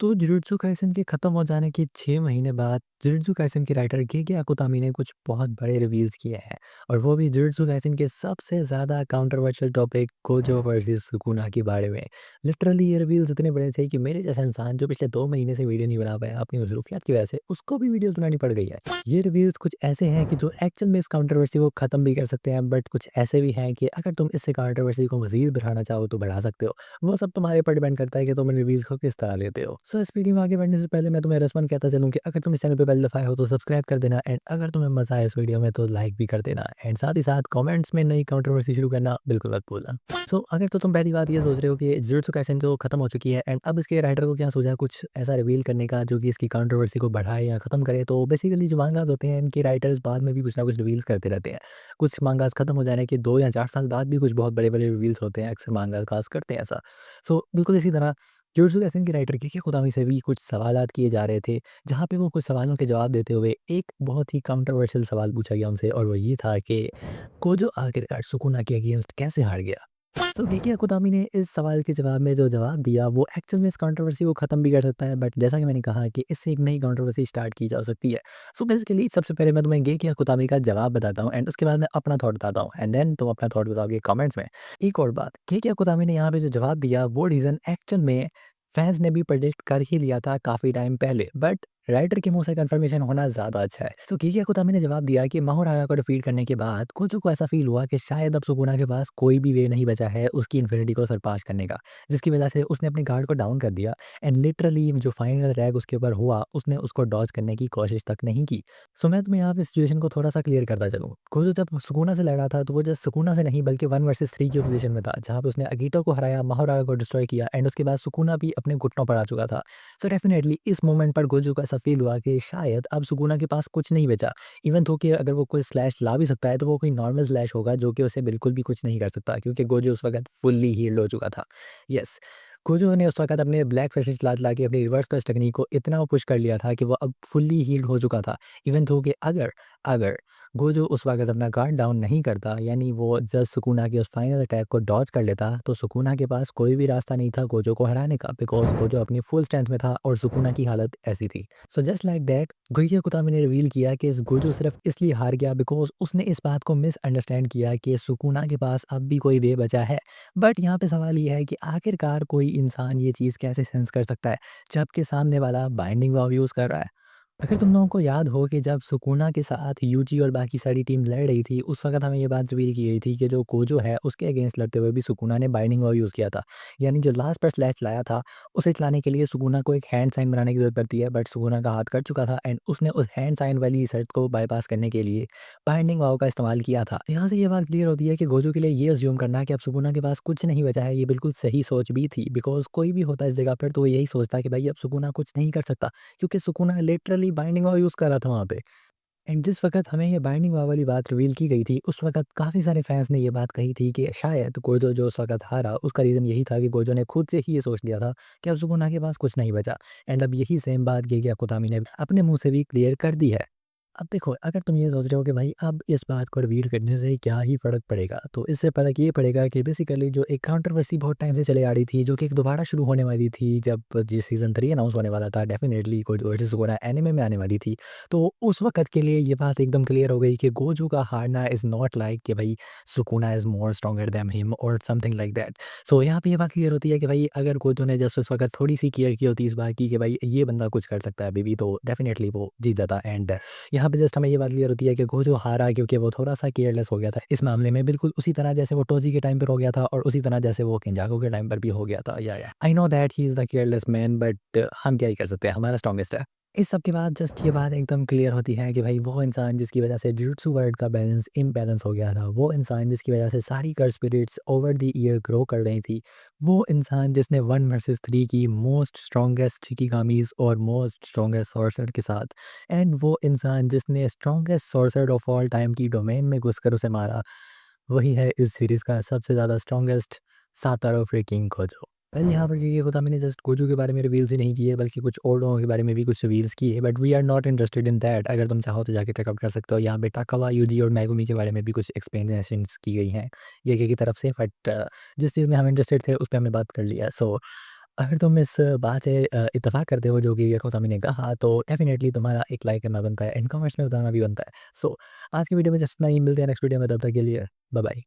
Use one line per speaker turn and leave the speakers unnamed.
तो jujutsu Kaisen के खत्म हो जाने के 6 महीने बाद जुजुत्सु काइसेन के राइटर गेकी अकुतामी ने कुछ बहुत बड़े रिवील्स किए हैं और वो भी जुजुत्सु काइसेन के सबसे ज़्यादा controversial topic Gojo versus Sukuna के बारे में। लिटरली ये रिवील्स इतने बड़े थे कि मेरे जैसा इंसान जो पिछले 2 महीने से वीडियो नहीं बना पाया अपनी मसरूफियत की वजह से, उसको भी वीडियोज़ बनानी पड़ गई है। ये रिवील्स कुछ ऐसे हैं कि जो एक्चुअल में इस कंट्रोवर्सी को खत्म भी कर सकते हैं, बट कुछ ऐसे भी हैं कि अगर तुम इससे कंट्रोवर्सी को मज़ीद बढ़ाना चाहो तो बढ़ा सकते हो। वो सब तुम्हारे ऊपर डिपेंड करता है कि तुम इन रिवील्स को किस तरह लेते हो। सो इस वीडियो में आगे बढ़ने से पहले मैं तुम्हें रस्मन कहता चलूँ कि अगर तुम इस चैनल पे पहली दफ़ा आए हो तो सब्सक्राइब कर देना, एंड अगर तुम्हें मज़ा आया इस वीडियो में तो लाइक भी कर देना, एंड साथ ही साथ कमेंट्स में नई कंट्रोवर्सी शुरू करना बिल्कुल मत भूलना। सो अगर तो तुम पहली बात ये सोच रहे हो कि जुजुत्सु काइसेन तो खत्म हो चुकी है एंड अब इसके राइटर को क्या सूझा कुछ ऐसा रिवील करने का जो कि इसकी कंट्रोवर्सी को बढ़ाए या खत्म करे, तो बेसिकली जो मांगास होते हैं इनके राइटर्स बाद में भी कुछ ना कुछ रिवील्स करते रहते हैं। कुछ मांगास खत्म हो जाने के 2 या 4 साल बाद भी कुछ बहुत बड़े-बड़े रिवील्स होते हैं, अक्सर मांगाकास करते हैं ऐसा। सो बिल्कुल इसी तरह जुजुत्सु काइसेन के राइटर केकी कुतामी से भी कुछ सवालात किए जा रहे थे, जहाँ पे वो कुछ सवालों के जवाब देते हुए एक बहुत ही कंट्रोवर्शियल सवाल पूछा गया उनसे, और वो ये था कि कोजो आखिरकार सुकुना के अगेंस्ट कैसे हार गया? तो गेकी अकुतामी ने इस सवाल के जवाब में जो जवाब दिया वो एक्चुअल में इस कंट्रोवर्सी को ख़त्म भी कर सकता है, बट जैसा कि मैंने कहा कि इससे एक नई कंट्रोवर्सी स्टार्ट की जा सकती है। सो बेसिकली सबसे पहले मैं तुम्हें गेकी अकुतामी का जवाब बताता हूँ एंड उसके बाद मैं अपना थॉट बताता हूँ एंड देन तुम अपना थॉट बताओगे कमेंट्स में। एक और बात, गेकी अकुतामी ने यहाँ पे जो जवाब दिया वो रीज़न एक्चुअल में फैन्स ने भी प्रेडिक्ट कर ही लिया था काफ़ी टाइम पहले, बट राइटर के मुँह से कन्फर्मेशन होना ज़्यादा अच्छा है। तो गेकी अकुतामी ने जवाब दिया कि माहोरागा को डिफीट करने के बाद कोजो को ऐसा फ़ील हुआ कि शायद अब सुकुना के पास कोई भी वे नहीं बचा है उसकी इन्फिनिटी को सरपास करने का, जिसकी वजह से उसने अपने गार्ड को डाउन कर दिया एंड लिटरली जो फाइनल अटैक उसके ऊपर हुआ, उसने उसको डॉज करने की कोशिश तक नहीं की। सो मैं तुम्हें यहाँ पे सिचुएशन को थोड़ा-सा क्लियर करता चलूँ। कोजो जब सुकुना से लड़ा था, तो वो जस्ट सुकुना से नहीं बल्कि 1 वर्सेस 3 की पोज़ीशन में था, जहाँ पे उसने अगिटो को हराया, माहोरागा को डिस्ट्रॉय किया एंड उसके बाद सुकुना भी अपने घुटनों पर आ चुका था। सो डेफिनिटली इस मोमेंट पर गोजो को ऐसा फ़ील हुआ कि शायद अब सुकुना के पास कुछ नहीं बचा। इवन दो कि अगर वो कोई स्लैश ला भी सकता है, तो वो कोई नॉर्मल स्लैश होगा जो कि उसे बिल्कुल भी कुछ नहीं कर सकता, क्योंकि गोजो उस वक़्त फुल्ली हील्ड हो चुका था। येस, गोजो ने उस वक़्त अपने ब्लैक फिस्ट चला-चला के अपनी रिवर्स क्लच टेक्नीक को इतना पुश कर लिया था कि वो अब फुल्ली हील्ड हो चुका था। इवन दो कि अगर अगर गोजो उस वक़्त अपना गार्ड डाउन नहीं करता, यानी वो जस्ट सुकुना के उस फाइनल अटैक को डॉज कर लेता, तो सुकुना के पास कोई भी रास्ता नहीं था गोजो को हराने का, बिकॉज़ गोजो अपनी फुल स्ट्रेंथ में था और सुकुना की हालत ऐसी थी। सो जस्ट लाइक दैट गोइचिया कुतामी ने रिवील किया कि इस गोजो सिर्फ इसलिए हार गया बिकॉज़ उसने इस बात को मिसअंडरस्टैंड किया कि सुकुना के पास अब भी कोई वे बचा है। बट यहाँ पे सवाल ये है कि आखिरकार कोई इंसान ये चीज़ कैसे सेंस कर सकता है, जबकि सामने वाला बाइंडिंग वाव यूज़ कर रहा है? अगर तुम लोगों को याद हो कि जब सुकुना के साथ यूजी और बाकी सारी टीम लड़ रही थी, उस वक़्त हमें ये बात रिवील की गई थी कि जो गोजो है, उसके अगेंस्ट लड़ते हुए भी सुकुना ने बाइंडिंग वाव यूज़ किया था। यानी जो लास्ट पर स्लैश लाया था, उसे चलाने के लिए सुकुना को एक हैंड साइन बनाने की ज़रूरत पड़ती है, बट सुकुना का हाथ कट चुका था एंड उसने उस हैंड साइन वाली शर्त को बायपास करने के लिए बाइंडिंग वाव का इस्तेमाल किया था। यहाँ से ये बात क्लियर होती है कि गोजो के लिए ये अज़्यूम करना कि अब सुकुना के पास कुछ नहीं बचा है, ये बिल्कुल सही सोच भी थी, बिकॉज़ कोई भी होता इस जगह पर तो वो यही सोचता कि भाई अब सुकुना कुछ नहीं कर सकता, क्योंकि सुकुना लिटरली बाइंडिंग वाव यूज़ कर रहा था वहाँ पे। एंड जिस वक़्त हमें ये बाइंडिंग वाव वाली बात रिवील की गई थी, उस वक़्त काफ़ी सारे फैन्स ने ये बात कही थी कि शायद गोजो जो उस वक़्त हारा, उसका रीज़न यही था कि गोजो ने खुद से ही ये सोच लिया था कि अब सुकुना के पास कुछ नहीं बचा, एंड अब यही सेम बात गेकी अकुतामी ने अपने मुँह से भी क्लियर कर दी है। अब देखो, अगर तुम ये सोच रहे हो कि भाई अब इस बात को रिवील करने से क्या ही फ़र्क पड़ेगा, तो इससे फ़र्क ये पड़ेगा कि बेसिकली जो एक कंट्रोवर्सी बहुत टाइम से चली आ रही थी, जो कि एक दोबारा शुरू होने वाली थी जब ये सीज़न 3 अनाउंस होने वाला था, definitely Gojo versus Sukuna anime में आने वाली थी। तो उस वक़्त के लिए ये बात एकदम क्लियर हो गई कि गोजो का हारना इज़ नॉट लाइक कि भाई Sukuna is more stronger than him और समथिंग लाइक दैट। सो यहाँ पे ये बात क्लियर होती है कि भाई अगर गोजो ने जस्ट उस वक़्त थोड़ी-सी केयर की होती इस बात की कि भाई ये बंदा कुछ कर सकता है अभी भी, तो डेफ़िनेटली वो जीत जाता, एंड यहाँ पे जस्ट हमें ये बात क्लियर होती है कि गोजो हारा क्योंकि वो थोड़ा-सा केयरलेस हो गया था इस मामले में, बिल्कुल उसी तरह जैसे वो टोजी के टाइम पर हो गया था और उसी तरह जैसे वो केंजाकुो के टाइम पर भी हो गया था। या I know that he is the careless man, but हम क्या ही कर सकते हैं, हमारा स्ट्रॉन्गेस्ट है। इस सब के बाद जस्ट ये बात एकदम क्लियर होती है कि भाई वो इंसान जिसकी वजह से जुजुत्सु वर्ल्ड का बैलेंस इम्बैलेंस हो गया था, वो इंसान जिसकी वजह से सारी curse spirits over the year grow कर रही थी, वो इंसान जिसने 1 वर्सेस 3 की मोस्ट स्ट्रॉन्गेस्ट शिकिगामीज़ और मोस्ट स्ट्रॉन्गेस्ट सॉर्सर के साथ, एंड वो इंसान जिसने strongest sorcerer of all time की डोमेन में घुसकर उसे मारा, वही है इस सीरीज़ का सबसे ज़्यादा strongest Satoru freaking Gojo. Well यहाँ पर ये होता मैंने जस्ट गोजो के बारे में रिवील्स ही नहीं किए, बल्कि कुछ और लोगों के बारे में भी कुछ रिवील्स किए, but we are not interested in that. अगर तुम चाहो तो जाके चेकआउट कर सकते हो। यहाँ पे टाकावा, यूजी और मेगुमी के बारे में भी कुछ एक्सप्लेनेशंस की गई हैं, ये की तरफ से, बट जिस चीज़ में हम इंटरेस्टेड थे उस पे हमने बात कर लिया। सो अगर तुम इस बात से इत्तेफ़ाक करते हो जो कि कोतामी ने कहा, तो डेफ़िनेटली तुम्हारा एक लाइक करना बनता है एंड कमेंट्स में बताना भी बनता है। सो आज की वीडियो में जस्ट इतना ही, मिलते हैं नेक्स्ट वीडियो में, तब तक के लिए बाय बाय।